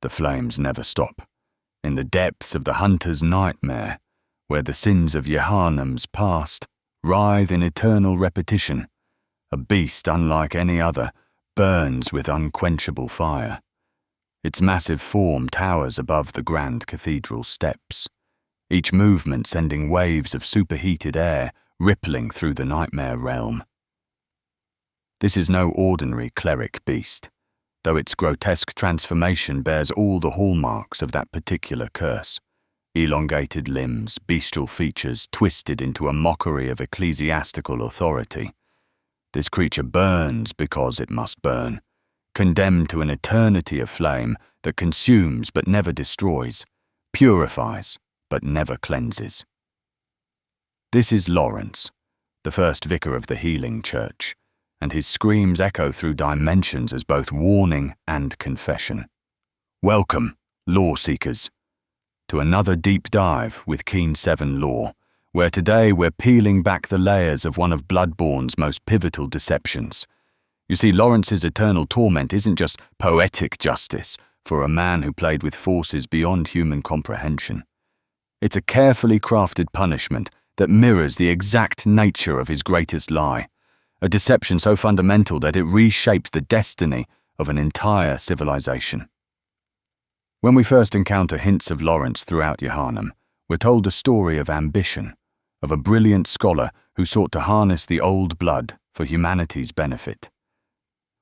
The flames never stop. In the depths of the hunter's nightmare, where the sins of Yharnam's past writhe in eternal repetition, a beast unlike any other burns with unquenchable fire. Its massive form towers above the grand cathedral steps, each movement sending waves of superheated air rippling through the nightmare realm. This is no ordinary cleric beast, though its grotesque transformation bears all the hallmarks of that particular curse. Elongated limbs, bestial features twisted into a mockery of ecclesiastical authority. This creature burns because it must burn, condemned to an eternity of flame that consumes but never destroys, purifies but never cleanses. This is Laurence, the first vicar of the healing church, and his screams echo through dimensions as both warning and confession. Welcome, law seekers, to another deep dive with Keen 7 Law, where today we're peeling back the layers of one of Bloodborne's most pivotal deceptions. You see, Laurence's eternal torment isn't just poetic justice for a man who played with forces beyond human comprehension. It's a carefully crafted punishment that mirrors the exact nature of his greatest lie, a deception so fundamental that it reshaped the destiny of an entire civilization. When we first encounter hints of Laurence throughout Yharnam, we're told a story of ambition, of a brilliant scholar who sought to harness the old blood for humanity's benefit.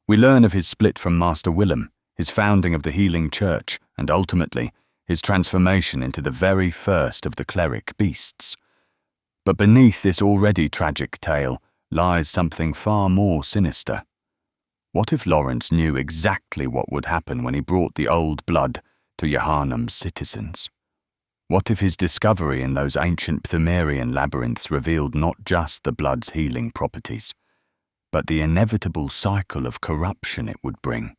We learn of his split from Master Willem, his founding of the healing church, and ultimately, his transformation into the very first of the cleric beasts. But beneath this already tragic tale lies something far more sinister. What if Laurence knew exactly what would happen when he brought the old blood to Yharnam's citizens? What if his discovery in those ancient Pthumerian labyrinths revealed not just the blood's healing properties, but the inevitable cycle of corruption it would bring?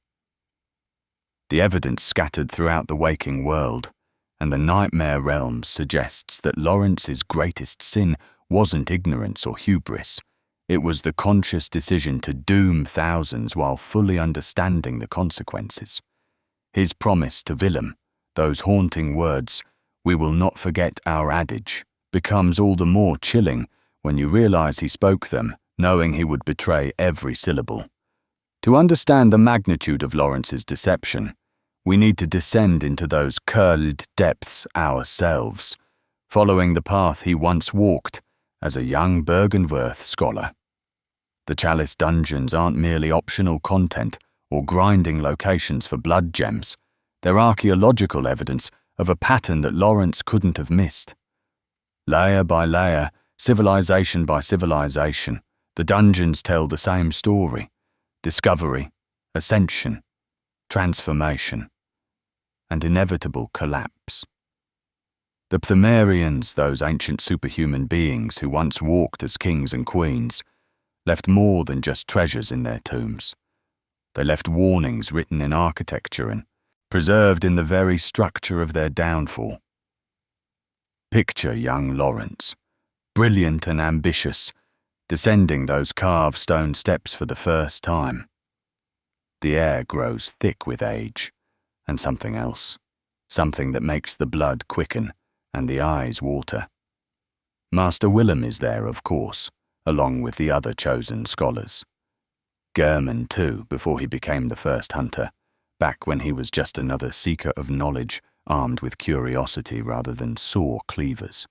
The evidence scattered throughout the waking world and the nightmare realms suggests that Laurence's greatest sin wasn't ignorance or hubris. It was the conscious decision to doom thousands while fully understanding the consequences. His promise to Willem, those haunting words, "We will not forget our adage," becomes all the more chilling when you realize he spoke them, knowing he would betray every syllable. To understand the magnitude of Laurence's deception, we need to descend into those curled depths ourselves, following the path he once walked as a young Byrgenwerth scholar. The Chalice dungeons aren't merely optional content or grinding locations for blood gems. They're archaeological evidence of a pattern that Laurence couldn't have missed. Layer by layer, civilization by civilization, the dungeons tell the same story: discovery, ascension, transformation, and inevitable collapse. The Pthumerians, those ancient superhuman beings who once walked as kings and queens, left more than just treasures in their tombs. They left warnings written in architecture and preserved in the very structure of their downfall. Picture young Laurence, brilliant and ambitious, descending those carved stone steps for the first time. The air grows thick with age, and something else, something that makes the blood quicken and the eyes water. Master Willem is there, of course, along with the other chosen scholars. Gehrman, too, before he became the first hunter, back when he was just another seeker of knowledge armed with curiosity rather than saw cleavers.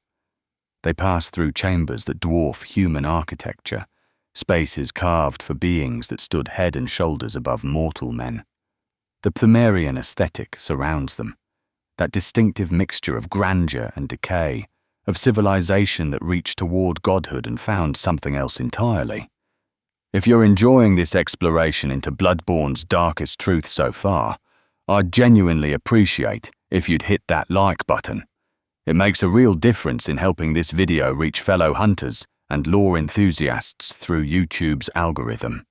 They pass through chambers that dwarf human architecture, spaces carved for beings that stood head and shoulders above mortal men. The Pthumerian aesthetic surrounds them, that distinctive mixture of grandeur and decay, of civilization that reached toward godhood and found something else entirely. If you're enjoying this exploration into Bloodborne's darkest truth so far, I'd genuinely appreciate if you'd hit that like button. It makes a real difference in helping this video reach fellow hunters and lore enthusiasts through YouTube's algorithm.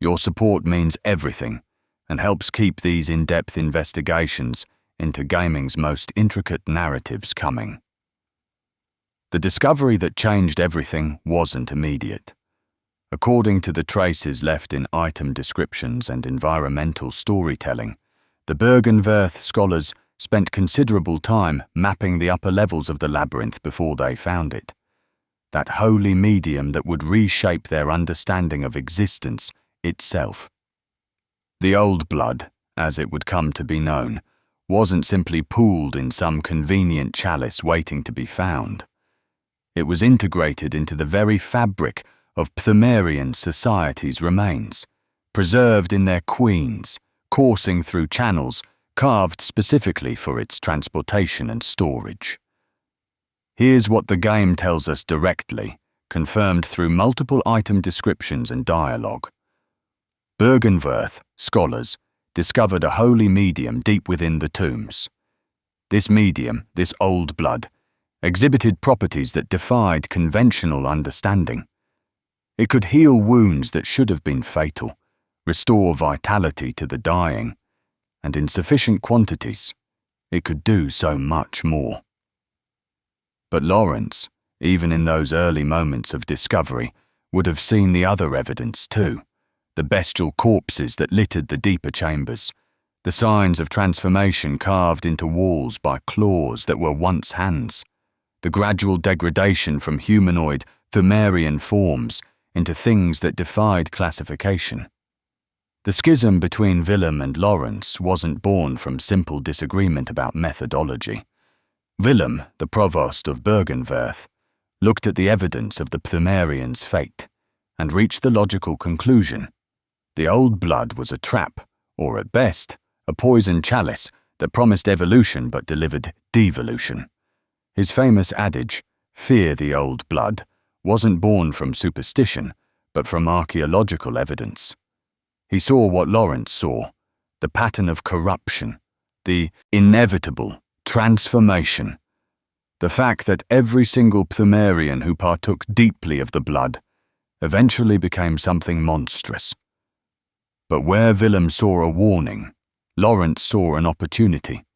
Your support means everything and helps keep these in-depth investigations into gaming's most intricate narratives coming. The discovery that changed everything wasn't immediate. According to the traces left in item descriptions and environmental storytelling, The Byrgenwerth scholars spent considerable time mapping the upper levels of the labyrinth before they found it. That holy medium that would reshape their understanding of existence itself. The old blood, as it would come to be known, wasn't simply pooled in some convenient chalice waiting to be found. It was integrated into the very fabric of Pthumerian society's remains, preserved in their queens, coursing through channels carved specifically for its transportation and storage. Here's what the game tells us directly, confirmed through multiple item descriptions and dialogue. Byrgenwerth scholars discovered a holy medium deep within the tombs. This medium, this old blood, exhibited properties that defied conventional understanding. It could heal wounds that should have been fatal, restore vitality to the dying, and in sufficient quantities, it could do so much more. But Laurence, even in those early moments of discovery, would have seen the other evidence too, the bestial corpses that littered the deeper chambers, the signs of transformation carved into walls by claws that were once hands, the gradual degradation from humanoid, Pthumerian forms into things that defied classification. The schism between Willem and Laurence wasn't born from simple disagreement about methodology. Willem, the provost of Byrgenwerth, looked at the evidence of the Pthumerians' fate and reached the logical conclusion. The old blood was a trap, or at best, a poison chalice that promised evolution but delivered devolution. His famous adage, "Fear the old blood," wasn't born from superstition, but from archaeological evidence. He saw what Laurence saw, the pattern of corruption, the inevitable transformation, the fact that every single Pthumerian who partook deeply of the blood eventually became something monstrous. But where Willem saw a warning, Laurence saw an opportunity.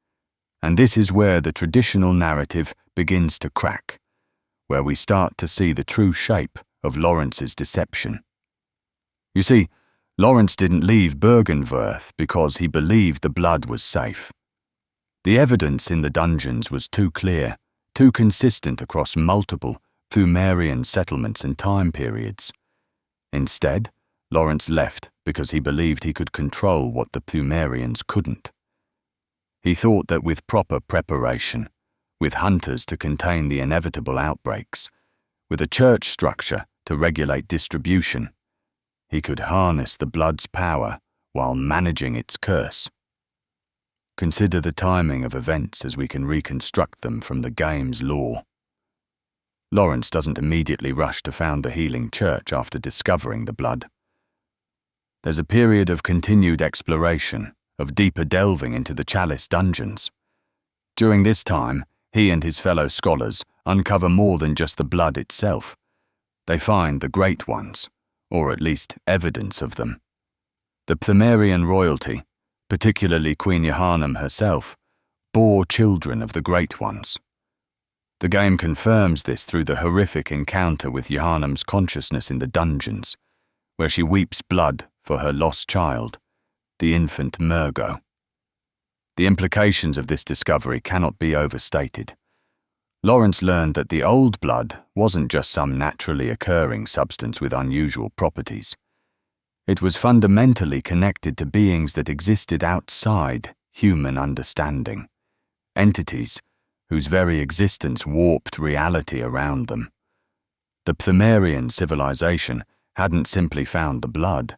And this is where the traditional narrative begins to crack, where we start to see the true shape of Laurence's deception. You see, Laurence didn't leave Byrgenwerth because he believed the blood was safe. The evidence in the dungeons was too clear, too consistent across multiple Pthumerian settlements and time periods. Instead, Laurence left because he believed he could control what the Pthumerians couldn't. He thought that with proper preparation, with hunters to contain the inevitable outbreaks, with a church structure to regulate distribution, he could harness the blood's power while managing its curse. Consider the timing of events as we can reconstruct them from the game's lore. Laurence doesn't immediately rush to found the healing church after discovering the blood. There's a period of continued exploration, of deeper delving into the Chalice dungeons. During this time, he and his fellow scholars uncover more than just the blood itself. They find the Great Ones, or at least evidence of them. The Pthumerian royalty, particularly Queen Yharnam herself, bore children of the Great Ones. The game confirms this through the horrific encounter with Yharnam's consciousness in the dungeons, where she weeps blood for her lost child, the infant Murgo. The implications of this discovery cannot be overstated. Laurence learned that the old blood wasn't just some naturally occurring substance with unusual properties. It was fundamentally connected to beings that existed outside human understanding, entities whose very existence warped reality around them. The Pthumerian civilization hadn't simply found the blood.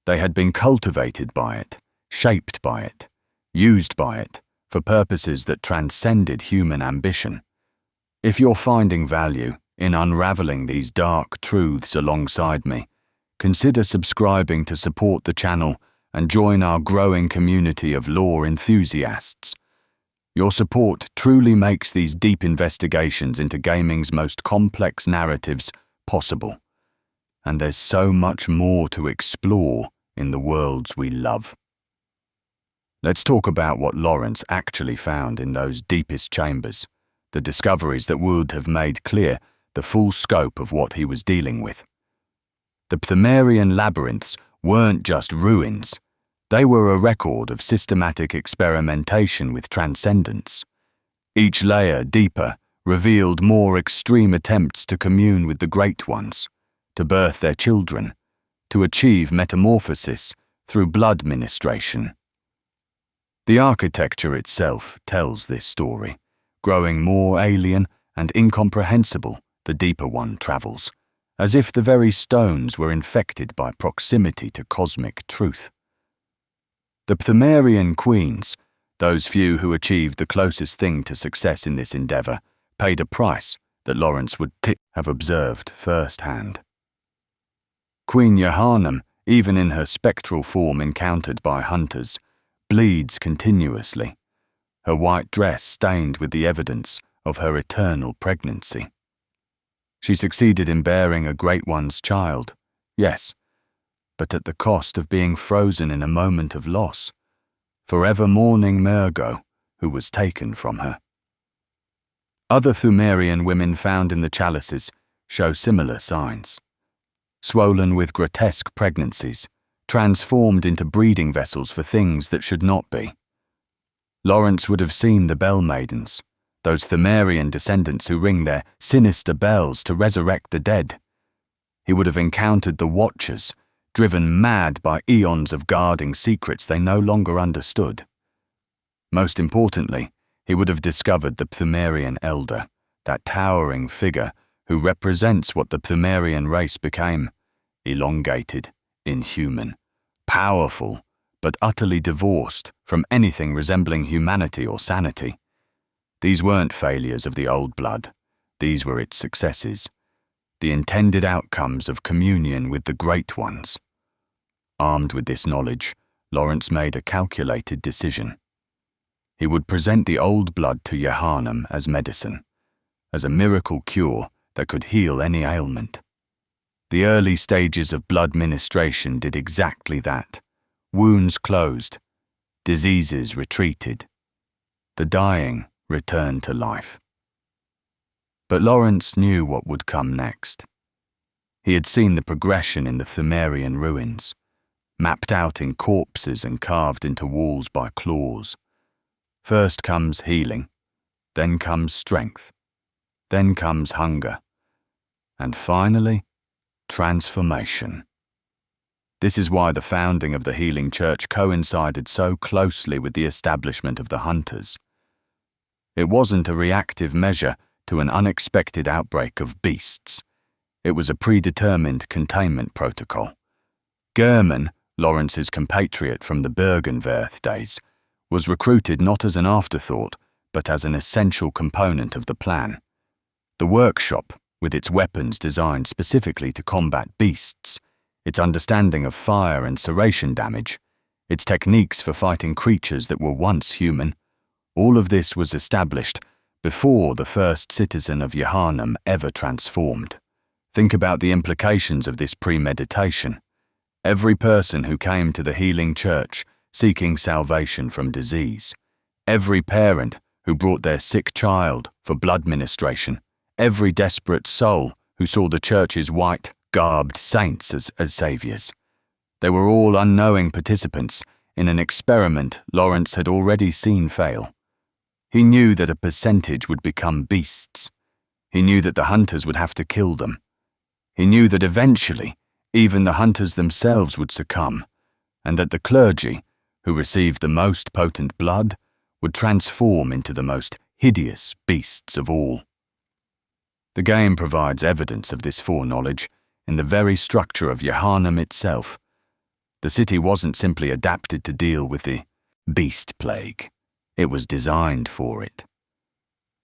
They had been cultivated by it, shaped by it, used by it for purposes that transcended human ambition. If you're finding value in unraveling these dark truths alongside me, consider subscribing to support the channel and join our growing community of lore enthusiasts. Your support truly makes these deep investigations into gaming's most complex narratives possible. And there's so much more to explore in the worlds we love. Let's talk about what Laurence actually found in those deepest chambers, the discoveries that would have made clear the full scope of what he was dealing with. The Pthumerian labyrinths weren't just ruins, They were a record of systematic experimentation with transcendence. Each layer, deeper, revealed more extreme attempts to commune with the Great Ones, to birth their children, to achieve metamorphosis through blood ministration. The architecture itself tells this story, growing more alien and incomprehensible the deeper one travels, as if the very stones were infected by proximity to cosmic truth. The Pthumerian queens, those few who achieved the closest thing to success in this endeavour, paid a price that Laurence would have observed firsthand. Queen Yharnam, even in her spectral form encountered by hunters, bleeds continuously, her white dress stained with the evidence of her eternal pregnancy. She succeeded in bearing a Great One's child, yes, but at the cost of being frozen in a moment of loss, forever mourning Mergo, who was taken from her. Other Pthumerian women found in the chalices show similar signs. Swollen with grotesque pregnancies, transformed into breeding vessels for things that should not be. Laurence would have seen the Bell Maidens, those Pthumerian descendants who ring their sinister bells to resurrect the dead. He would have encountered the Watchers, driven mad by eons of guarding secrets they no longer understood. Most importantly, he would have discovered the Pthumerian Elder, that towering figure who represents what the Pthumerian race became: elongated, inhuman, powerful, but utterly divorced from anything resembling humanity or sanity. These weren't failures of the old blood, these were its successes, the intended outcomes of communion with the Great Ones. Armed with this knowledge, Laurence made a calculated decision. He would present the old blood to Yharnam as medicine, as a miracle cure that could heal any ailment. The early stages of blood ministration did exactly that. Wounds closed, diseases retreated, the dying returned to life. But Laurence knew what would come next. He had seen the progression in the Pthumerian ruins, mapped out in corpses and carved into walls by claws. First comes healing, then comes strength, then comes hunger, and finally, transformation. This is why the founding of the Healing Church coincided so closely with the establishment of the Hunters. It wasn't a reactive measure to an unexpected outbreak of beasts. It was a predetermined containment protocol. Gehrman, Laurence's compatriot from the Byrgenwerth days, was recruited not as an afterthought, but as an essential component of the plan. The workshop, with its weapons designed specifically to combat beasts, its understanding of fire and serration damage, its techniques for fighting creatures that were once human, all of this was established before the first citizen of Yharnam ever transformed. Think about the implications of this premeditation. Every person who came to the Healing Church seeking salvation from disease, every parent who brought their sick child for blood ministration, every desperate soul who saw the church's white, garbed saints as saviors. They were all unknowing participants in an experiment Laurence had already seen fail. He knew that a percentage would become beasts. He knew that the hunters would have to kill them. He knew that eventually, even the hunters themselves would succumb, and that the clergy, who received the most potent blood, would transform into the most hideous beasts of all. The game provides evidence of this foreknowledge in the very structure of Yharnam itself. The city wasn't simply adapted to deal with the beast plague. It was designed for it.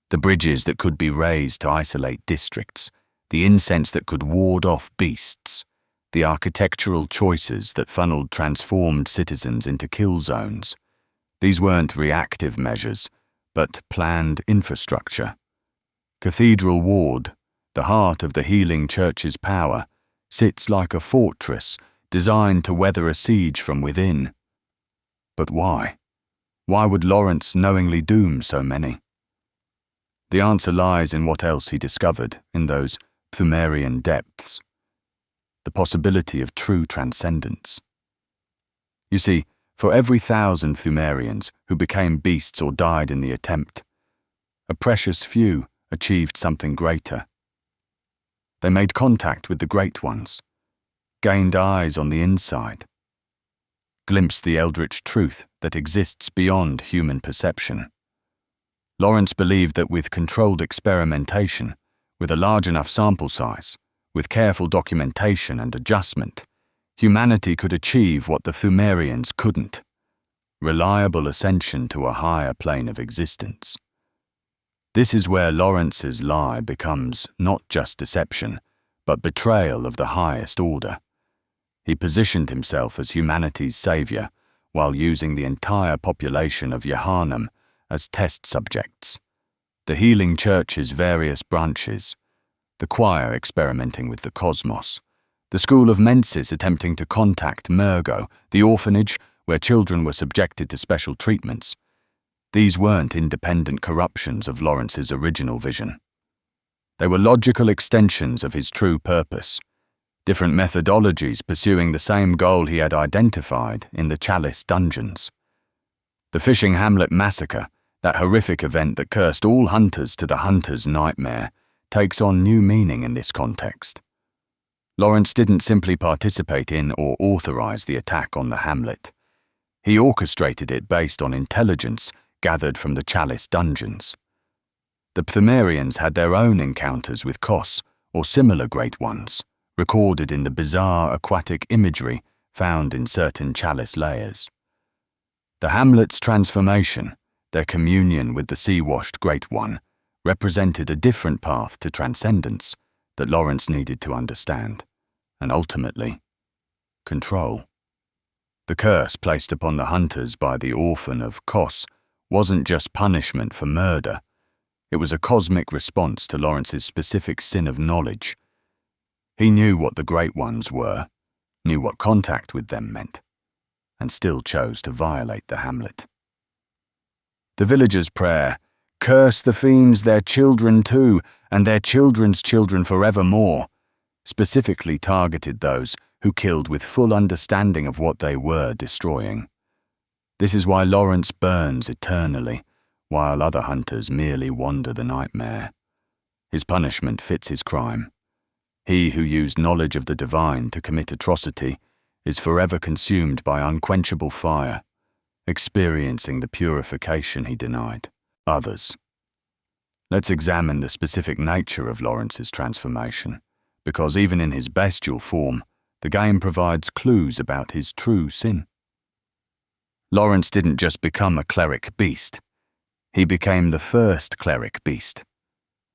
The bridges that could be raised to isolate districts, the incense that could ward off beasts, the architectural choices that funneled transformed citizens into kill zones. These weren't reactive measures, but planned infrastructure. Cathedral Ward, the heart of the Healing Church's power, sits like a fortress designed to weather a siege from within. But why? Why would Laurence knowingly doom so many? The answer lies in what else he discovered in those Pthumerian depths. The possibility of true transcendence. You see, For every 1,000 Pthumerians who became beasts or died in the attempt, a precious few achieved something greater. They made contact with the Great Ones, gained eyes on the inside, glimpsed the eldritch truth that exists beyond human perception. Laurence believed that with controlled experimentation, with a large enough sample size, with careful documentation and adjustment, humanity could achieve what the Pthumerians couldn't: reliable ascension to a higher plane of existence. This is where Laurence's lie becomes not just deception, but betrayal of the highest order. He positioned himself as humanity's savior while using the entire population of Yharnam as test subjects. The healing church's various branches, the choir experimenting with the cosmos, the school of Mensis attempting to contact Mergo, the orphanage where children were subjected to special treatments. These weren't independent corruptions of Laurence's original vision. They were logical extensions of his true purpose, different methodologies pursuing the same goal he had identified in the Chalice dungeons. The fishing Hamlet massacre, that horrific event that cursed all hunters to the hunter's nightmare, takes on new meaning in this context. Laurence didn't simply participate in or authorize the attack on the hamlet. He orchestrated it based on intelligence gathered from the Chalice dungeons. The Pthumerians had their own encounters with Kos, or similar great ones, recorded in the bizarre aquatic imagery found in certain Chalice layers. The hamlet's transformation, their communion with the sea-washed Great One, represented a different path to transcendence that Laurence needed to understand, and ultimately, control. The curse placed upon the hunters by the orphan of Kos wasn't just punishment for murder. It was a cosmic response to Laurence's specific sin of knowledge. He knew what the Great Ones were, knew what contact with them meant, and still chose to violate the hamlet. The villagers' prayer, "Curse the fiends, their children too, and their children's children forevermore," specifically targeted those who killed with full understanding of what they were destroying. This is why Laurence burns eternally, while other hunters merely wander the nightmare. His punishment fits his crime. He who used knowledge of the divine to commit atrocity is forever consumed by unquenchable fire, experiencing the purification he denied others. Let's examine the specific nature of Laurence's transformation, because even in his bestial form, the game provides clues about his true sin. Laurence didn't just become a cleric beast. He became the first cleric beast,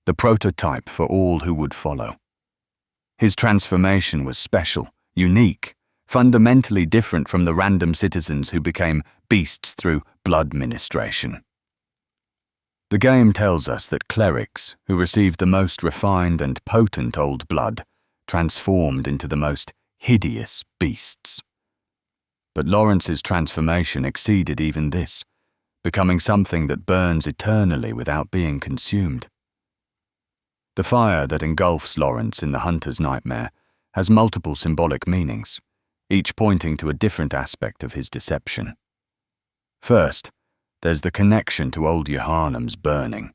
the prototype for all who would follow. His transformation was special, unique, fundamentally different from the random citizens who became beasts through blood ministration. The game tells us that clerics who received the most refined and potent old blood transformed into the most hideous beasts. But Laurence's transformation exceeded even this, becoming something that burns eternally without being consumed. The fire that engulfs Laurence in the hunter's nightmare has multiple symbolic meanings, each pointing to a different aspect of his deception. First, there's the connection to old Yharnam's burning,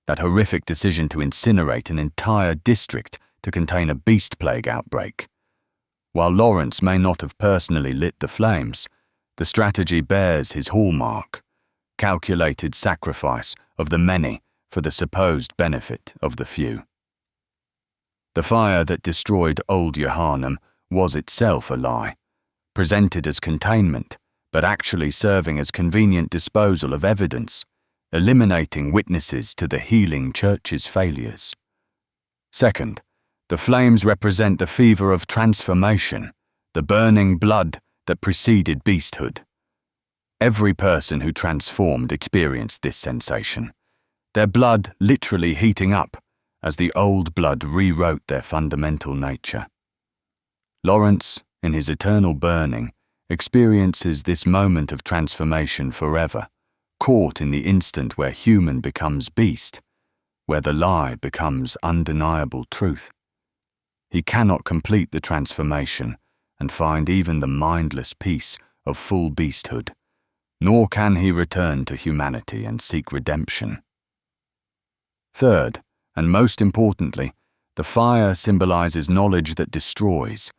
that horrific decision to incinerate an entire district to contain a beast plague outbreak. While Laurence may not have personally lit the flames, the strategy bears his hallmark: calculated sacrifice of the many for the supposed benefit of the few. The fire that destroyed old Yharnam was itself a lie, presented as containment, but actually serving as convenient disposal of evidence, eliminating witnesses to the healing church's failures. Second, the flames represent the fever of transformation, the burning blood that preceded beasthood. Every person who transformed experienced this sensation, their blood literally heating up as the old blood rewrote their fundamental nature. Laurence, in his eternal burning, experiences this moment of transformation forever, caught in the instant where human becomes beast, where the lie becomes undeniable truth. He cannot complete the transformation and find even the mindless peace of full beasthood. nor can he return to humanity and seek redemption. Third, and most importantly, the fire symbolizes knowledge that destroys.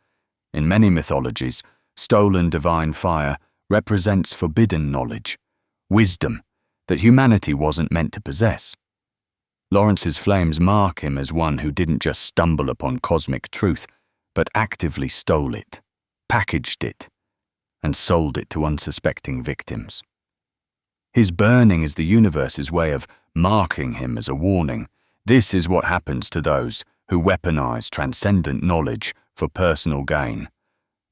In many mythologies, stolen divine fire represents forbidden knowledge, wisdom that humanity wasn't meant to possess. Laurence's flames mark him as one who didn't just stumble upon cosmic truth, but actively stole it, packaged it, and sold it to unsuspecting victims. His burning is the universe's way of marking him as a warning. This is what happens to those who weaponize transcendent knowledge for personal gain.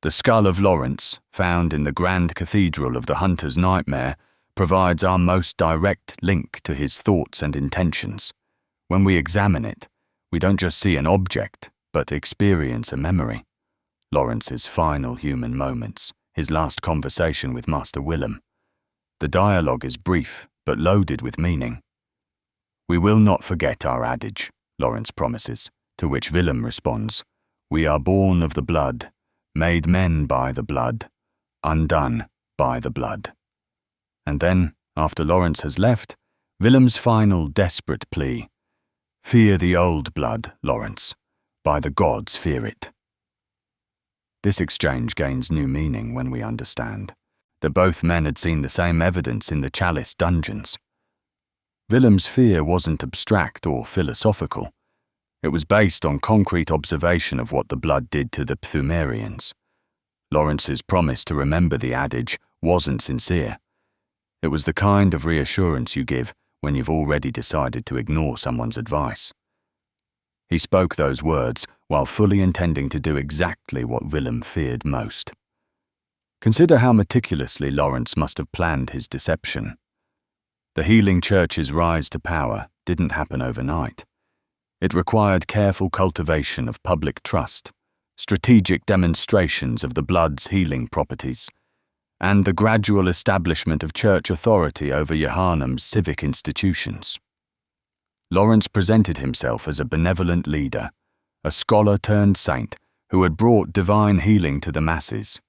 The skull of Laurence, found in the grand cathedral of the Hunter's Nightmare, provides our most direct link to his thoughts and intentions. When we examine it, we don't just see an object, but experience a memory. Laurence's final human moments, his last conversation with Master Willem. The dialogue is brief, but loaded with meaning. "We will not forget our adage," Laurence promises, to which Willem responds, "We are born of the blood, made men by the blood, undone by the blood." And then, after Laurence has left, Willem's final desperate plea, "Fear the old blood, Laurence. By the gods fear it." This exchange gains new meaning when we understand that both men had seen the same evidence in the Chalice dungeons. Willem's fear wasn't abstract or philosophical. It was based on concrete observation of what the blood did to the Pthumerians. Laurence's promise to remember the adage wasn't sincere. It was the kind of reassurance you give when you've already decided to ignore someone's advice. He spoke those words while fully intending to do exactly what Willem feared most. Consider how meticulously Laurence must have planned his deception. The healing church's rise to power didn't happen overnight. It required careful cultivation of public trust, strategic demonstrations of the blood's healing properties, and the gradual establishment of church authority over Yharnam's civic institutions. Laurence presented himself as a benevolent leader, a scholar-turned-saint who had brought divine healing to the masses.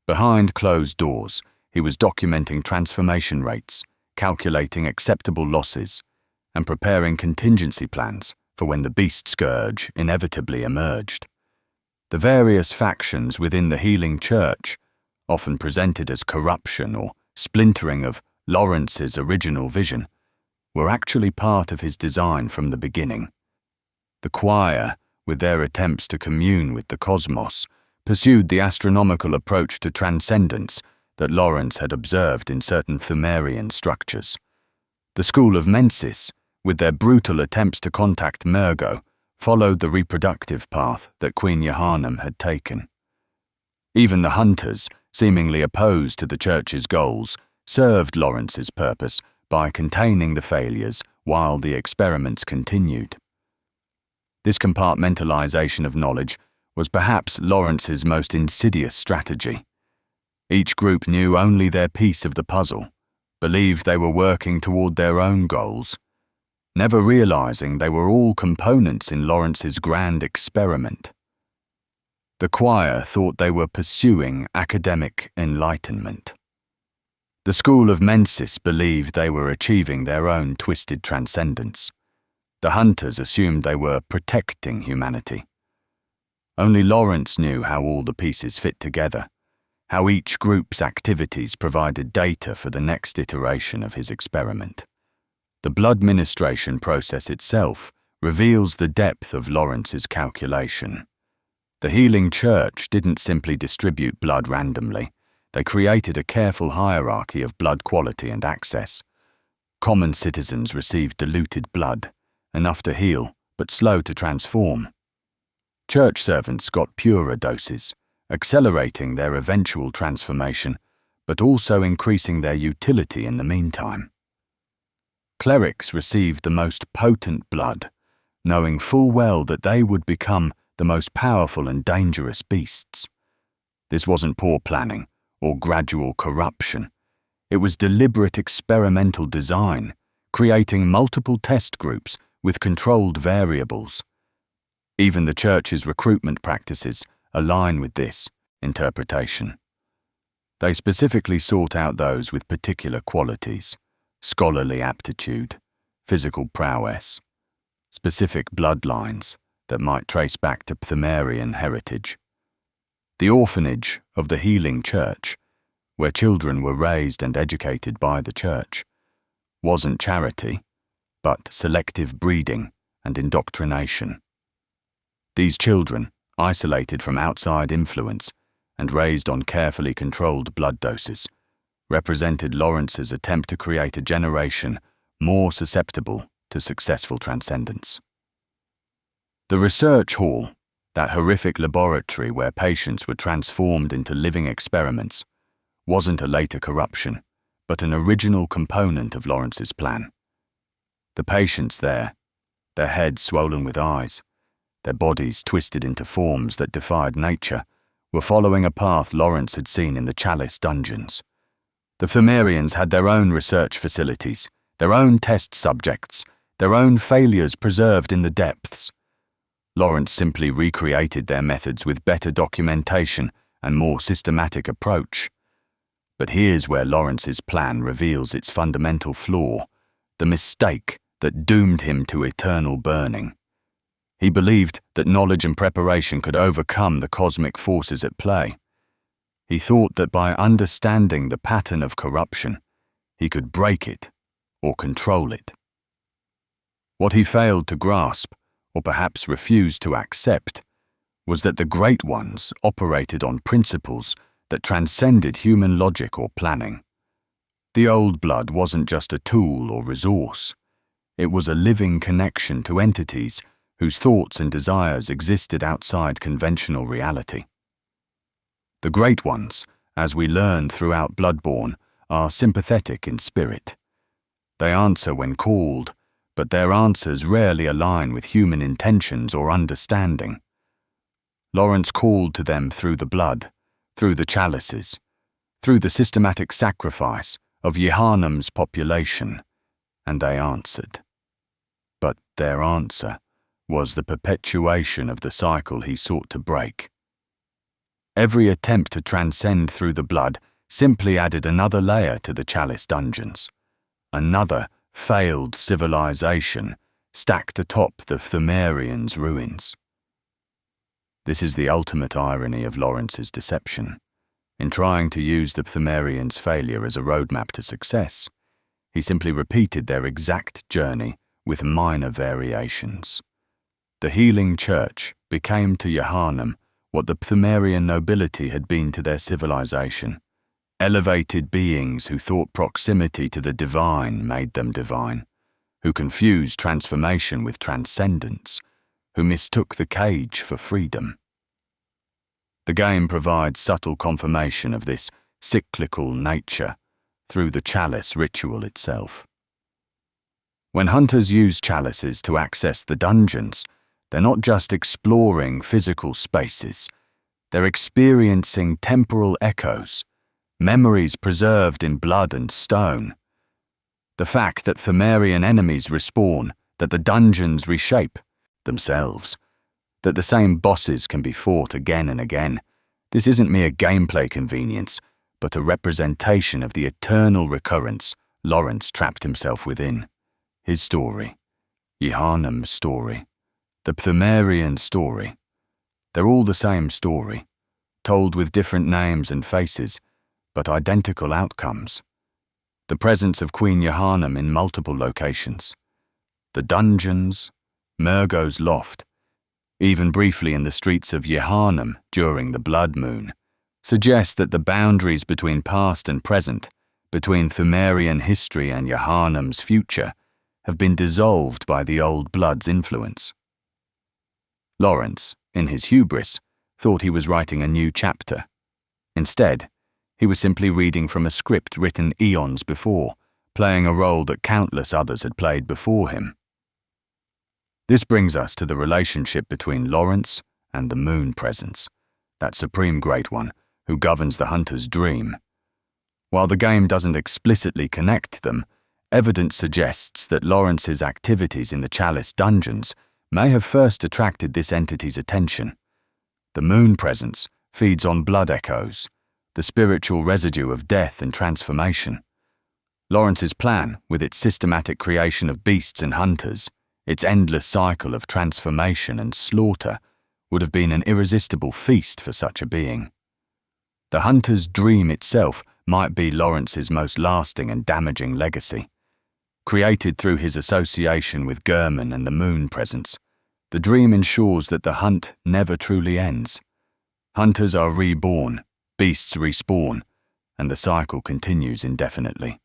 Behind closed doors, he was documenting transformation rates, calculating acceptable losses, and preparing contingency plans for when the beast scourge inevitably emerged. The various factions within the healing church, often presented as corruption or splintering of Laurence's original vision, were actually part of his design from the beginning. The choir, with their attempts to commune with the cosmos, pursued the astronomical approach to transcendence that Laurence had observed in certain Pthumerian structures. The school of Mensis, with their brutal attempts to contact Mergo, followed the reproductive path that Queen Yharnam had taken. Even the hunters, seemingly opposed to the church's goals, served Laurence's purpose by containing the failures while the experiments continued. This compartmentalization of knowledge was perhaps Laurence's most insidious strategy. Each group knew only their piece of the puzzle, believed they were working toward their own goals, never realizing they were all components in Laurence's grand experiment. The choir thought they were pursuing academic enlightenment. The school of Mensis believed they were achieving their own twisted transcendence. The hunters assumed they were protecting humanity. Only Laurence knew how all the pieces fit together, how each group's activities provided data for the next iteration of his experiment. The blood ministration process itself reveals the depth of Laurence's calculation. The healing church didn't simply distribute blood randomly. They created a careful hierarchy of blood quality and access. Common citizens received diluted blood, enough to heal, but slow to transform. Church servants got purer doses, accelerating their eventual transformation, but also increasing their utility in the meantime. Clerics received the most potent blood, knowing full well that they would become the most powerful and dangerous beasts. This wasn't poor planning or gradual corruption. It was deliberate experimental design, creating multiple test groups with controlled variables. Even the church's recruitment practices align with this interpretation. They specifically sought out those with particular qualities: scholarly aptitude, physical prowess, specific bloodlines that might trace back to Pthumerian heritage. The orphanage of the Healing Church, where children were raised and educated by the church, wasn't charity, but selective breeding and indoctrination. These children, isolated from outside influence and raised on carefully controlled blood doses, represented Laurence's attempt to create a generation more susceptible to successful transcendence. The research hall, that horrific laboratory where patients were transformed into living experiments, wasn't a later corruption, but an original component of Laurence's plan. The patients there, their heads swollen with eyes, their bodies twisted into forms that defied nature, were following a path Laurence had seen in the Chalice dungeons. The Pthumerians had their own research facilities, their own test subjects, their own failures preserved in the depths. Laurence simply recreated their methods with better documentation and more systematic approach. But here's where Laurence's plan reveals its fundamental flaw, the mistake that doomed him to eternal burning. He believed that knowledge and preparation could overcome the cosmic forces at play. He thought that by understanding the pattern of corruption, he could break it or control it. What he failed to grasp, or perhaps refused to accept, was that the Great Ones operated on principles that transcended human logic or planning. The old blood wasn't just a tool or resource. It was a living connection to entities whose thoughts and desires existed outside conventional reality. The Great Ones, as we learned throughout Bloodborne, are sympathetic in spirit. They answer when called, but their answers rarely align with human intentions or understanding. Laurence called to them through the blood, through the chalices, through the systematic sacrifice of Yharnam's population, and they answered. But their answer was the perpetuation of the cycle he sought to break. Every attempt to transcend through the blood simply added another layer to the Chalice dungeons, another failed civilization stacked atop the Pthumerians' ruins. This is the ultimate irony of Laurence's deception. In trying to use the Pthumerians' failure as a roadmap to success, he simply repeated their exact journey with minor variations. The Healing Church became to Yharnam what the Pthumerian nobility had been to their civilization. Elevated beings who thought proximity to the divine made them divine, who confused transformation with transcendence, who mistook the cage for freedom. The game provides subtle confirmation of this cyclical nature through the chalice ritual itself. When hunters use chalices to access the dungeons, they're not just exploring physical spaces, they're experiencing temporal echoes, memories preserved in blood and stone. The fact that Pthumerian enemies respawn, that the dungeons reshape themselves, that the same bosses can be fought again and again, this isn't mere gameplay convenience, but a representation of the eternal recurrence Laurence trapped himself within. His story, Yharnam's story, the Pthumerian story. They're all the same story, told with different names and faces, but identical outcomes. The presence of Queen Yharnam in multiple locations. The dungeons, Murgo's loft, even briefly in the streets of Yharnam during the Blood Moon, suggest that the boundaries between past and present, between Pthumerian history and Yharnam's future, have been dissolved by the old blood's influence. Laurence, in his hubris, thought he was writing a new chapter. Instead, he was simply reading from a script written eons before, playing a role that countless others had played before him. This brings us to the relationship between Laurence and the Moon Presence, that supreme Great One who governs the hunter's dream. While the game doesn't explicitly connect them, evidence suggests that Laurence's activities in the Chalice dungeons may have first attracted this entity's attention. The Moon Presence feeds on blood echoes, the spiritual residue of death and transformation. Laurence's plan, with its systematic creation of beasts and hunters, its endless cycle of transformation and slaughter, would have been an irresistible feast for such a being. The hunter's dream itself might be Laurence's most lasting and damaging legacy. Created through his association with Gehrman and the moon presence, the dream ensures that the hunt never truly ends. Hunters are reborn, beasts respawn, and the cycle continues indefinitely.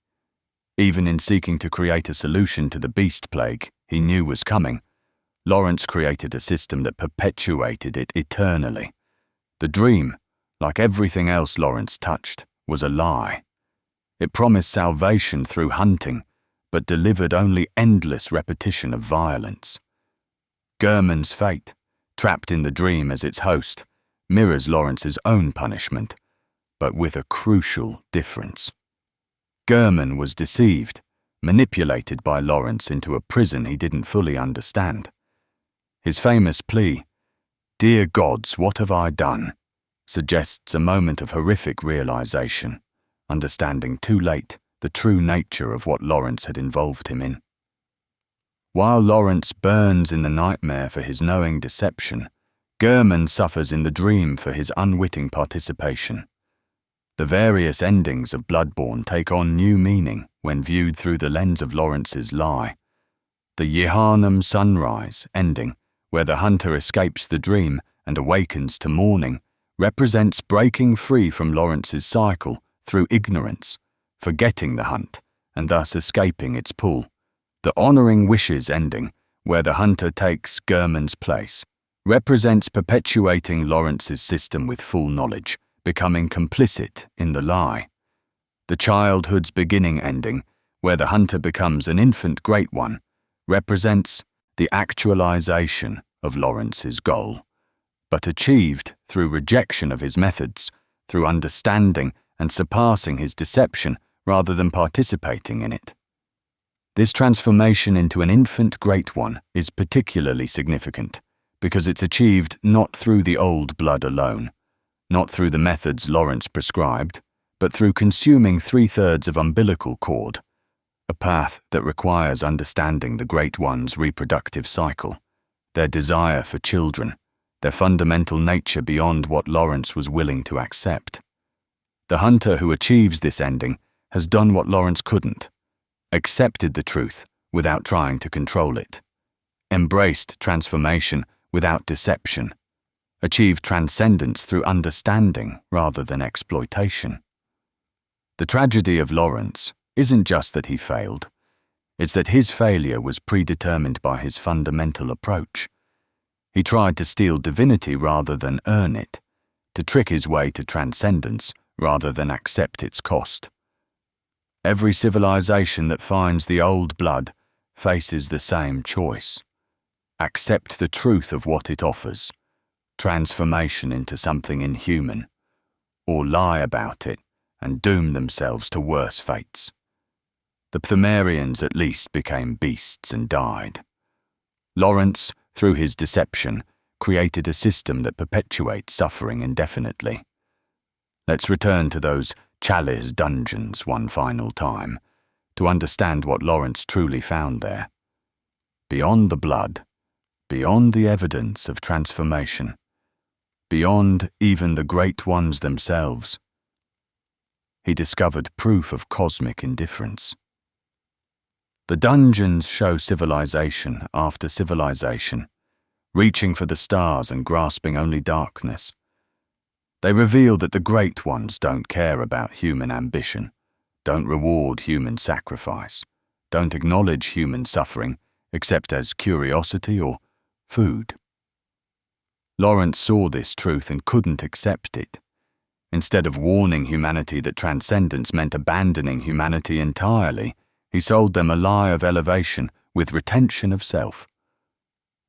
Even in seeking to create a solution to the beast plague he knew was coming, Laurence created a system that perpetuated it eternally. The dream, like everything else Laurence touched, was a lie. It promised salvation through hunting, but delivered only endless repetition of violence. Gehrman's fate, trapped in the dream as its host, mirrors Laurence's own punishment, but with a crucial difference. Gehrman was deceived, manipulated by Laurence into a prison he didn't fully understand. His famous plea, "Dear gods, what have I done?" suggests a moment of horrific realization, understanding too late the true nature of what Laurence had involved him in. While Laurence burns in the nightmare for his knowing deception, Gehrman suffers in the dream for his unwitting participation. The various endings of Bloodborne take on new meaning when viewed through the lens of Laurence's lie. The Yharnam sunrise ending, where the hunter escapes the dream and awakens to morning, represents breaking free from Laurence's cycle through ignorance, forgetting the hunt, and thus escaping its pull. The Honoring Wishes ending, where the hunter takes Gehrman's place, represents perpetuating Laurence's system with full knowledge, becoming complicit in the lie. The Childhood's Beginning ending, where the hunter becomes an infant great one, represents the actualization of Laurence's goal, but achieved through rejection of his methods, through understanding and surpassing his deception rather than participating in it. This transformation into an infant great one is particularly significant because it's achieved not through the old blood alone, not through the methods Laurence prescribed, but through consuming 3/3 of umbilical cord, a path that requires understanding the Great One's reproductive cycle, their desire for children, their fundamental nature beyond what Laurence was willing to accept. The hunter who achieves this ending has done what Laurence couldn't, accepted the truth without trying to control it, embraced transformation without deception, achieved transcendence through understanding rather than exploitation. The tragedy of Laurence isn't just that he failed, it's that his failure was predetermined by his fundamental approach. He tried to steal divinity rather than earn it, to trick his way to transcendence rather than accept its cost. Every civilization that finds the old blood faces the same choice. Accept the truth of what it offers, transformation into something inhuman, or lie about it and doom themselves to worse fates. The Pthumerians at least became beasts and died. Laurence, through his deception, created a system that perpetuates suffering indefinitely. Let's return to those Chalice dungeons one final time to understand what Laurence truly found there. Beyond the blood, beyond the evidence of transformation, beyond even the great ones themselves, he discovered proof of cosmic indifference. The dungeons show civilization after civilization, reaching for the stars and grasping only darkness. They reveal that the great ones don't care about human ambition, don't reward human sacrifice, don't acknowledge human suffering except as curiosity or food. Laurence saw this truth and couldn't accept it. Instead of warning humanity that transcendence meant abandoning humanity entirely, he sold them a lie of elevation with retention of self.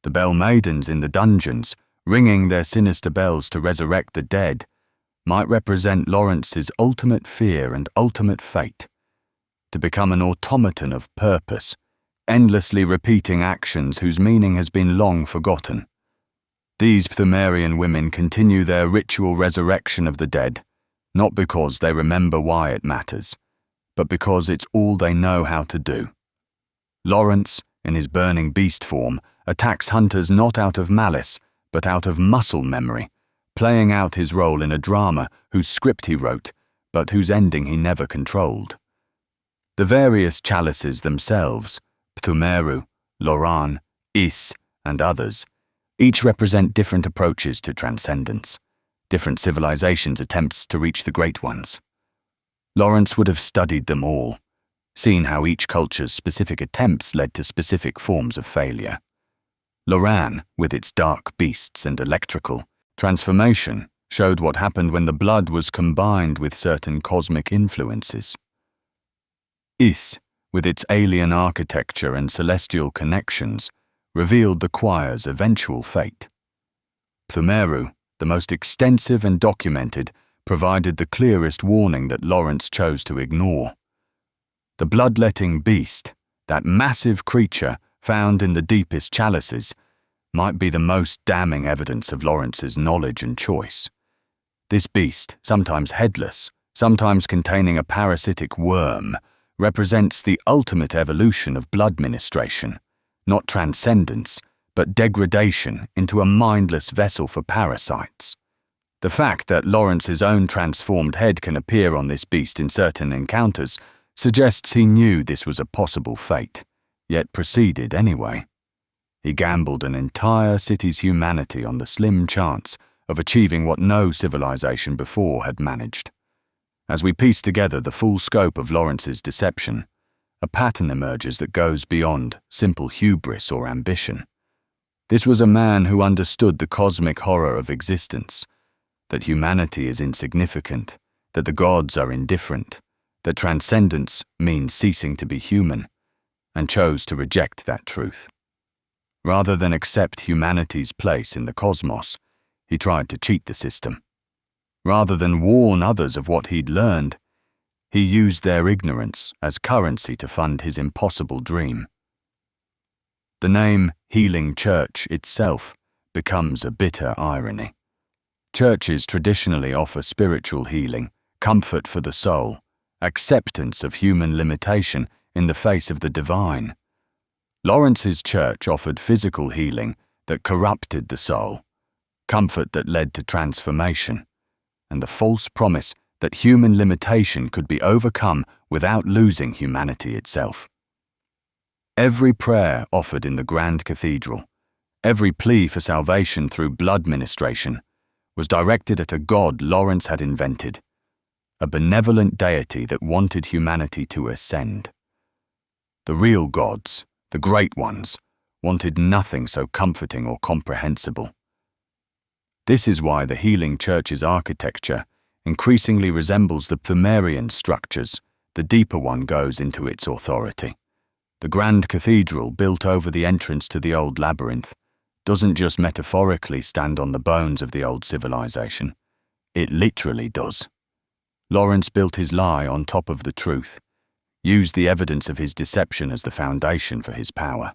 The bell maidens in the dungeons, ringing their sinister bells to resurrect the dead, might represent Laurence's ultimate fear and ultimate fate, to become an automaton of purpose, endlessly repeating actions whose meaning has been long forgotten. These Pthumerian women continue their ritual resurrection of the dead, not because they remember why it matters, but because it's all they know how to do. Laurence, in his burning beast form, attacks hunters not out of malice, but out of muscle memory, playing out his role in a drama whose script he wrote, but whose ending he never controlled. The various chalices themselves, Pthumeru, Laurence, Is, and others, each represent different approaches to transcendence, different civilizations' attempts to reach the great ones. Laurence would have studied them all, seen how each culture's specific attempts led to specific forms of failure. Laurence, with its dark beasts and electrical transformation, showed what happened when the blood was combined with certain cosmic influences. Is, with its alien architecture and celestial connections, revealed the choir's eventual fate. Pthumeru, the most extensive and documented, provided the clearest warning that Laurence chose to ignore. The bloodletting beast, that massive creature found in the deepest chalices, might be the most damning evidence of Laurence's knowledge and choice. This beast, sometimes headless, sometimes containing a parasitic worm, represents the ultimate evolution of blood ministration, not transcendence, but degradation into a mindless vessel for parasites. The fact that Laurence's own transformed head can appear on this beast in certain encounters suggests he knew this was a possible fate, yet proceeded anyway. He gambled an entire city's humanity on the slim chance of achieving what no civilization before had managed. As we piece together the full scope of Laurence's deception, a pattern emerges that goes beyond simple hubris or ambition. This was a man who understood the cosmic horror of existence, that humanity is insignificant, that the gods are indifferent, that transcendence means ceasing to be human, and chose to reject that truth. Rather than accept humanity's place in the cosmos, he tried to cheat the system. Rather than warn others of what he'd learned, he used their ignorance as currency to fund his impossible dream. The name Healing Church itself becomes a bitter irony. Churches traditionally offer spiritual healing, comfort for the soul, acceptance of human limitation in the face of the divine. Laurence's church offered physical healing that corrupted the soul, comfort that led to transformation, and the false promise that human limitation could be overcome without losing humanity itself. Every prayer offered in the Grand Cathedral, every plea for salvation through blood ministration, was directed at a god Laurence had invented, a benevolent deity that wanted humanity to ascend. The real gods, the great ones, wanted nothing so comforting or comprehensible. This is why the Healing Church's architecture increasingly resembles the Pthumerian structures. The deeper one goes into its authority. The Grand Cathedral, built over the entrance to the old labyrinth, doesn't just metaphorically stand on the bones of the old civilization. It literally does. Laurence built his lie on top of the truth, used the evidence of his deception as the foundation for his power.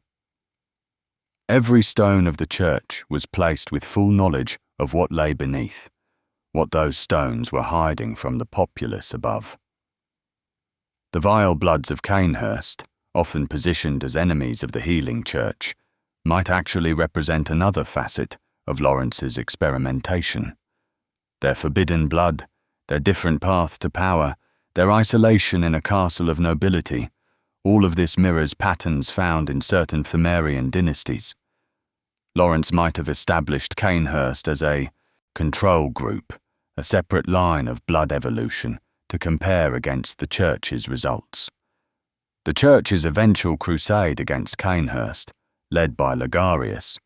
Every stone of the church was placed with full knowledge of what lay beneath, what those stones were hiding from the populace above. The vile bloods of Cainhurst, often positioned as enemies of the Healing Church, might actually represent another facet of Laurence's experimentation. Their forbidden blood, their different path to power, their isolation in a castle of nobility, all of this mirrors patterns found in certain Pthumerian dynasties. Laurence might have established Cainhurst as a control group, a separate line of blood evolution to compare against the Church's results. The Church's eventual crusade against Cainhurst, led by Ligarius,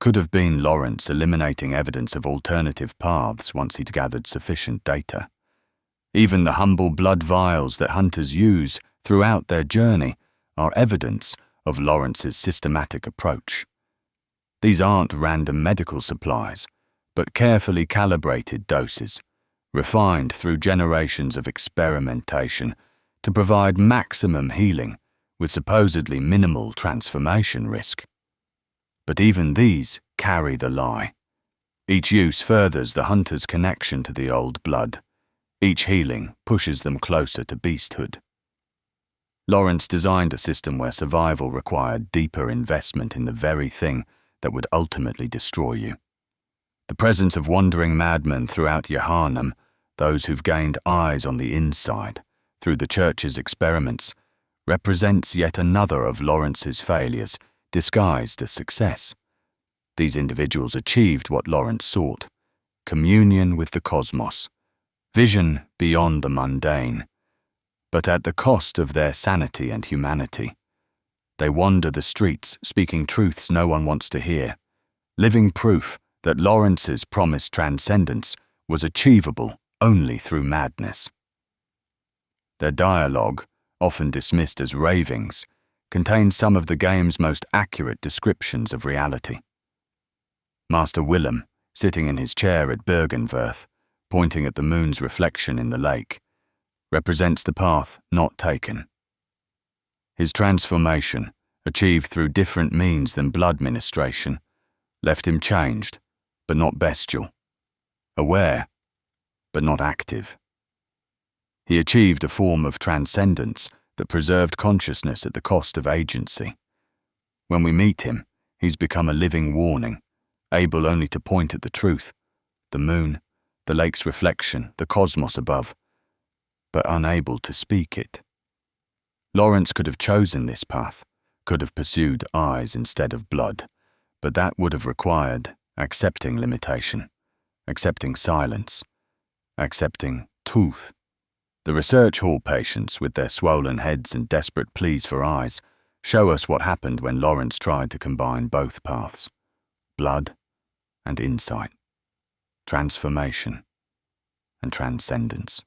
could have been Laurence eliminating evidence of alternative paths once he'd gathered sufficient data. Even the humble blood vials that hunters use throughout their journey are evidence of Laurence's systematic approach. These aren't random medical supplies, but carefully calibrated doses, refined through generations of experimentation to provide maximum healing with supposedly minimal transformation risk. But even these carry the lie. Each use furthers the hunter's connection to the old blood, Each healing pushes them closer to beasthood. Laurence designed a system where survival required deeper investment in the very thing that would ultimately destroy you. The presence of wandering madmen throughout Yharnam, those who've gained eyes on the inside through the church's experiments, represents yet another of Laurence's failures disguised as success. These individuals achieved what Laurence sought: communion with the cosmos, vision beyond the mundane, but at the cost of their sanity and humanity. They wander the streets speaking truths no one wants to hear, living proof that Laurence's promised transcendence was achievable only through madness. Their dialogue, often dismissed as ravings, contains some of the game's most accurate descriptions of reality. Master Willem, sitting in his chair at Byrgenwerth, pointing at the moon's reflection in the lake, represents the path not taken. His transformation, achieved through different means than blood ministration, left him changed, but not bestial, aware, but not active. He achieved a form of transcendence that preserved consciousness at the cost of agency. When we meet him, he's become a living warning, able only to point at the truth, the moon, the lake's reflection, the cosmos above, but unable to speak it. Laurence could have chosen this path, could have pursued eyes instead of blood, but that would have required accepting limitation, accepting silence, accepting truth. The research hall patients, with their swollen heads and desperate pleas for eyes, show us what happened when Laurence tried to combine both paths: blood and insight, transformation and transcendence.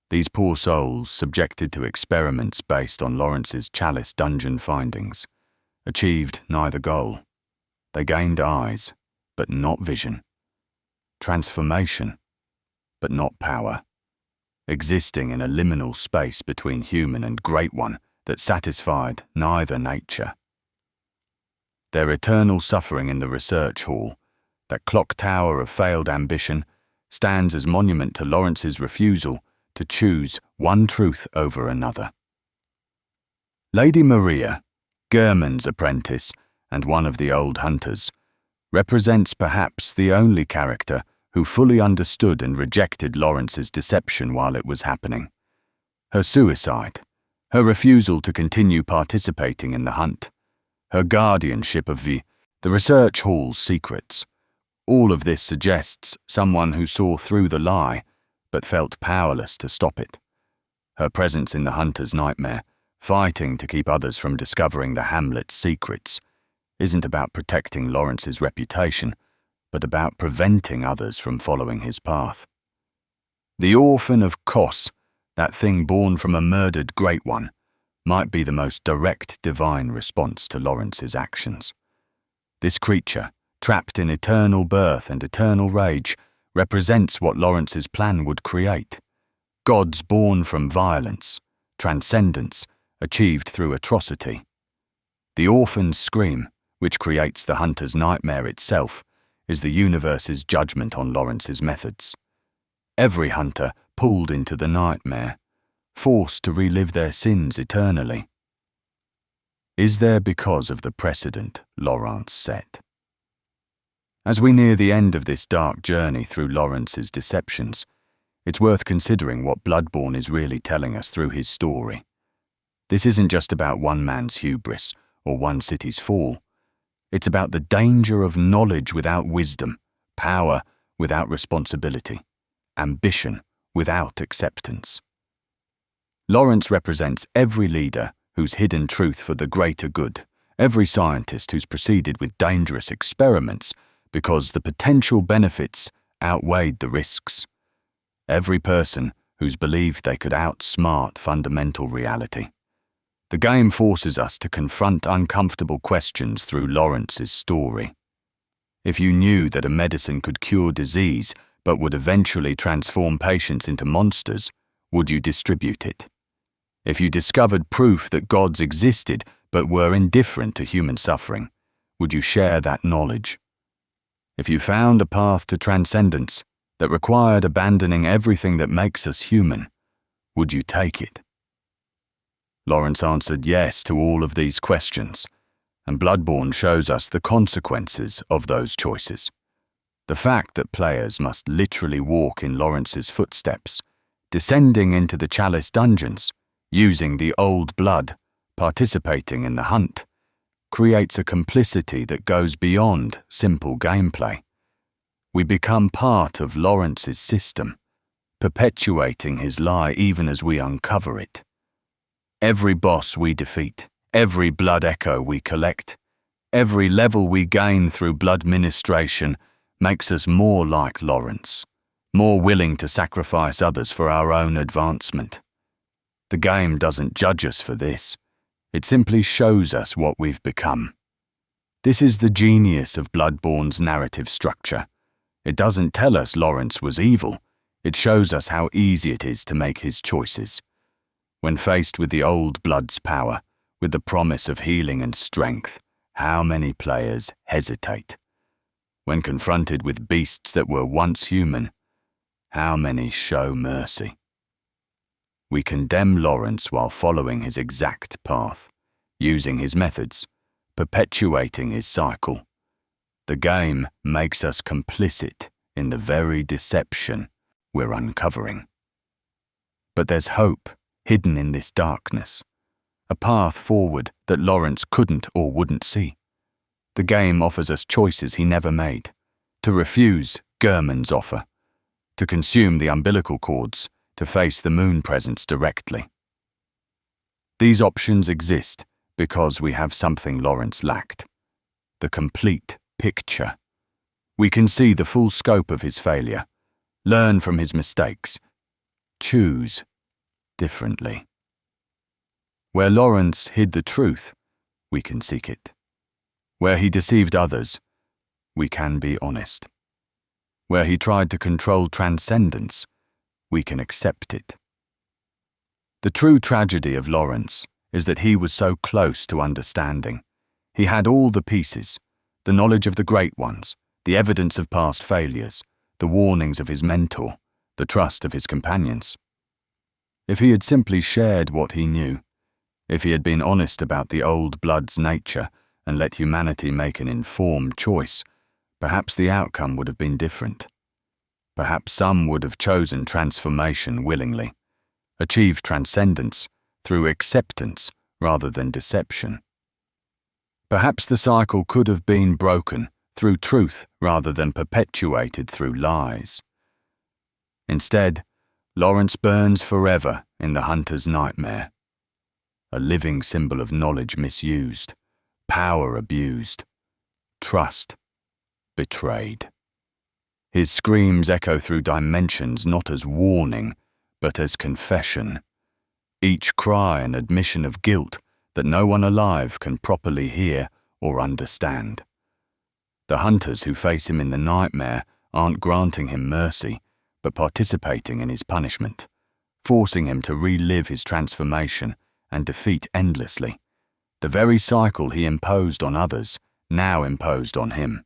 These poor souls, subjected to experiments based on Laurence's Chalice dungeon findings, achieved neither goal. They gained eyes, but not vision, transformation, but not power, existing in a liminal space between human and Great One that satisfied neither nature. Their eternal suffering in the research hall, that clock tower of failed ambition, stands as monument to Laurence's refusal to choose one truth over another. Lady Maria, Gehrman's apprentice and one of the old hunters, represents perhaps the only character who fully understood and rejected Laurence's deception while it was happening. Her suicide, her refusal to continue participating in the hunt, her guardianship of the research hall's secrets, all of this suggests someone who saw through the lie but felt powerless to stop it. Her presence in the hunter's nightmare, fighting to keep others from discovering the Hamlet's secrets, isn't about protecting Laurence's reputation, but about preventing others from following his path. The orphan of Kos, that thing born from a murdered Great One, might be the most direct divine response to Laurence's actions. This creature, trapped in eternal birth and eternal rage, represents what Laurence's plan would create: gods born from violence, transcendence, achieved through atrocity. The orphan's scream, which creates the hunter's nightmare itself, is the universe's judgment on Laurence's methods. Every hunter pulled into the nightmare, forced to relive their sins eternally. Is there because of the precedent Laurence set? As we near the end of this dark journey through Laurence's deceptions, it's worth considering what Bloodborne is really telling us through his story. This isn't just about one man's hubris or one city's fall. It's about the danger of knowledge without wisdom, power without responsibility, ambition without acceptance. Laurence represents every leader who's hidden truth for the greater good, every scientist who's proceeded with dangerous experiments because the potential benefits outweighed the risks, every person who's believed they could outsmart fundamental reality. The game forces us to confront uncomfortable questions through Laurence's story. If you knew that a medicine could cure disease but would eventually transform patients into monsters, would you distribute it? If you discovered proof that gods existed but were indifferent to human suffering, would you share that knowledge? If you found a path to transcendence, that required abandoning everything that makes us human, would you take it? Laurence answered yes to all of these questions, and Bloodborne shows us the consequences of those choices. The fact that players must literally walk in Laurence's footsteps, descending into the Chalice dungeons, using the old blood, participating in the hunt, creates a complicity that goes beyond simple gameplay. We become part of Laurence's system, perpetuating his lie even as we uncover it. Every boss we defeat, every blood echo we collect, every level we gain through blood ministration makes us more like Laurence, more willing to sacrifice others for our own advancement. The game doesn't judge us for this. It simply shows us what we've become. This is the genius of Bloodborne's narrative structure. It doesn't tell us Laurence was evil. It shows us how easy it is to make his choices. When faced with the old blood's power, with the promise of healing and strength, how many players hesitate? When confronted with beasts that were once human, how many show mercy? We condemn Laurence while following his exact path, using his methods, perpetuating his cycle. The game makes us complicit in the very deception we're uncovering. But there's hope hidden in this darkness, a path forward that Laurence couldn't or wouldn't see. The game offers us choices he never made: to refuse Gehrman's offer, to consume the umbilical cords, to face the moon presence directly. These options exist because we have something Laurence lacked: the complete picture. We can see the full scope of his failure, learn from his mistakes, choose differently. Where Laurence hid the truth, we can seek it. Where he deceived others, we can be honest. Where he tried to control transcendence, we can accept it. The true tragedy of Laurence is that he was so close to understanding. He had all the pieces, the knowledge of the great ones, the evidence of past failures, the warnings of his mentor, the trust of his companions. If he had simply shared what he knew, if he had been honest about the old blood's nature and let humanity make an informed choice, perhaps the outcome would have been different. Perhaps some would have chosen transformation willingly, achieved transcendence through acceptance rather than deception. Perhaps the cycle could have been broken through truth rather than perpetuated through lies. Instead, Laurence burns forever in the hunter's nightmare, a living symbol of knowledge misused, power abused, trust betrayed. His screams echo through dimensions not as warning, but as confession, each cry an admission of guilt that no one alive can properly hear or understand. The hunters who face him in the nightmare aren't granting him mercy, but participating in his punishment, forcing him to relive his transformation and defeat endlessly. The very cycle he imposed on others, now imposed on him.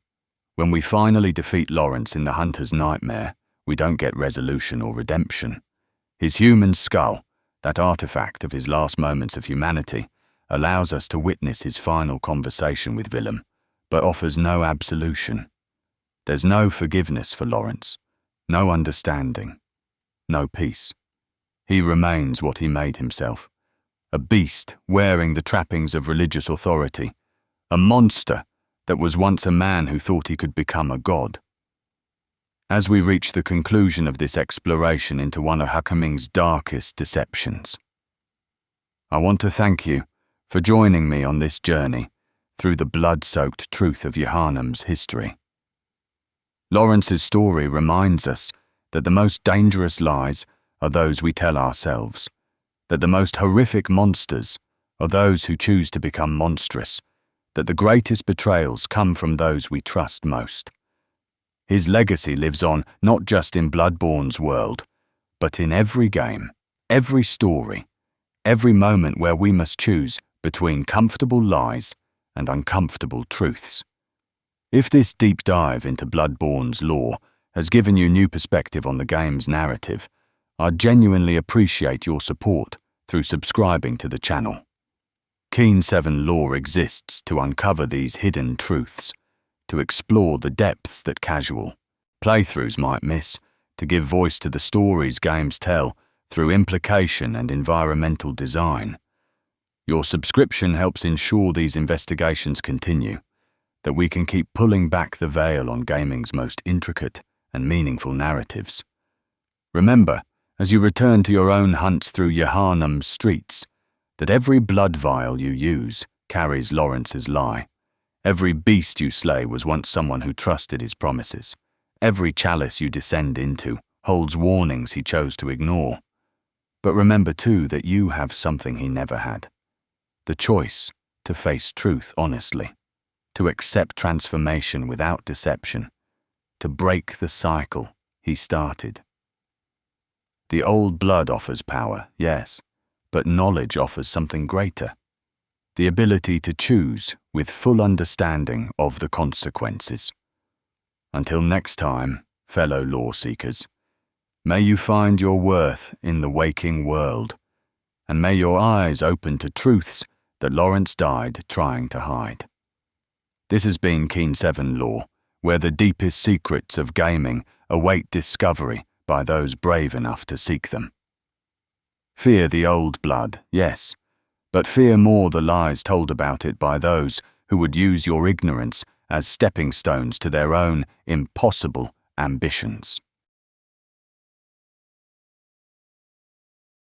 When we finally defeat Laurence in the hunter's nightmare, we don't get resolution or redemption. His human skull, that artifact of his last moments of humanity, allows us to witness his final conversation with Willem, but offers no absolution. There's no forgiveness for Laurence, no understanding, no peace. He remains what he made himself, a beast wearing the trappings of religious authority, a monster that was once a man who thought he could become a god. As we reach the conclusion of this exploration into one of Hakaming's darkest deceptions, I want to thank you for joining me on this journey through the blood-soaked truth of Yharnam's history. Laurence's story reminds us that the most dangerous lies are those we tell ourselves, that the most horrific monsters are those who choose to become monstrous, that the greatest betrayals come from those we trust most. His legacy lives on not just in Bloodborne's world, but in every game, every story, every moment where we must choose between comfortable lies and uncomfortable truths. If this deep dive into Bloodborne's lore has given you new perspective on the game's narrative, I genuinely appreciate your support through subscribing to the channel. Keen 7 Law exists to uncover these hidden truths, to explore the depths that casual playthroughs might miss, to give voice to the stories games tell through implication and environmental design. Your subscription helps ensure these investigations continue, that we can keep pulling back the veil on gaming's most intricate and meaningful narratives. Remember, as you return to your own hunts through Yharnam's streets, that every blood vial you use carries Laurence's lie. Every beast you slay was once someone who trusted his promises. Every chalice you descend into holds warnings he chose to ignore. But remember too that you have something he never had. The choice to face truth honestly, to accept transformation without deception, to break the cycle he started. The old blood offers power, yes, but knowledge offers something greater. The ability to choose with full understanding of the consequences. Until next time, fellow law seekers, may you find your worth in the waking world, and may your eyes open to truths that Laurence died trying to hide. This has been Keen 7 Law, where the deepest secrets of gaming await discovery by those brave enough to seek them. Fear the old blood, yes, but fear more the lies told about it by those who would use your ignorance as stepping stones to their own impossible ambitions.